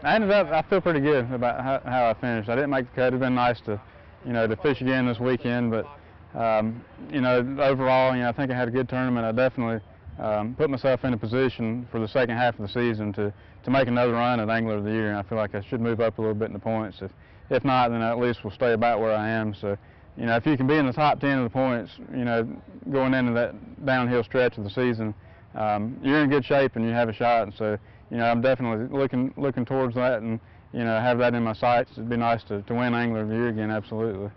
I feel pretty good about how I finished. I didn't make the cut. It'd been nice to, to fish again this weekend, but, overall, I think I had a good tournament. I definitely put myself in a position for the second half of the season to make another run at Angler of the Year, and I feel like I should move up a little bit in the points. If not, then at least we'll stay about where I am. So, if you can be in the top 10 of the points, going into that downhill stretch of the season, you're in good shape and you have a shot. And so, I'm definitely looking towards that, and have that in my sights. It'd be nice to win Angler of the Year again, absolutely.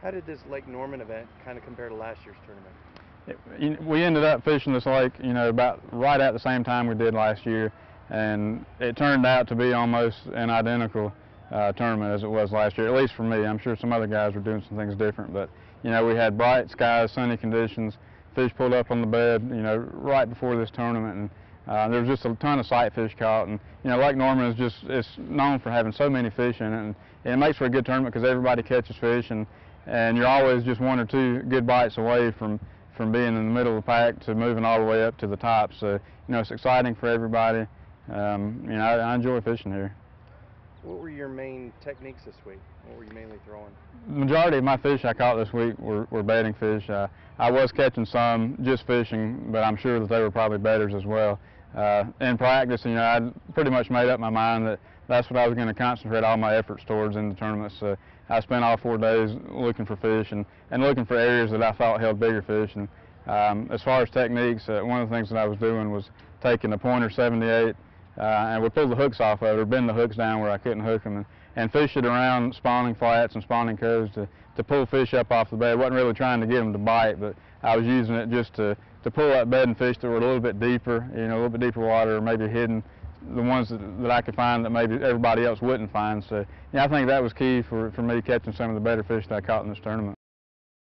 How did this Lake Norman event kind of compare to last year's tournament? We ended up fishing this lake, about right at the same time we did last year, and it turned out to be almost an identical tournament as it was last year, at least for me. I'm sure some other guys were doing some things different, but we had bright skies, sunny conditions, fish pulled up on the bed, right before this tournament, and there was just a ton of sight fish caught. And Lake Norman is it's known for having so many fish in it, and it makes for a good tournament because everybody catches fish, and you're always just one or two good bites away from being in the middle of the pack to moving all the way up to the top. So it's exciting for everybody. I enjoy fishing here. What were your main techniques this week? What were you mainly throwing? The majority of my fish I caught this week were bedding fish. I was catching some just fishing, but I'm sure that they were probably bedders as well. In practice, I'd pretty much made up my mind that that's what I was going to concentrate all my efforts towards in the tournament. So I spent all 4 days looking for fish and looking for areas that I thought held bigger fish. And as far as techniques, one of the things that I was doing was taking a pointer 78 and we pulled the hooks off of it, or bend the hooks down where I couldn't hook them, and fish it around spawning flats and spawning coves to pull fish up off the bed. I wasn't really trying to get them to bite, but I was using it just to pull up bedding fish that were a little bit deeper, a little bit deeper water, or maybe hidden, the ones that I could find that maybe everybody else wouldn't find. So I think that was key for me catching some of the better fish that I caught in this tournament.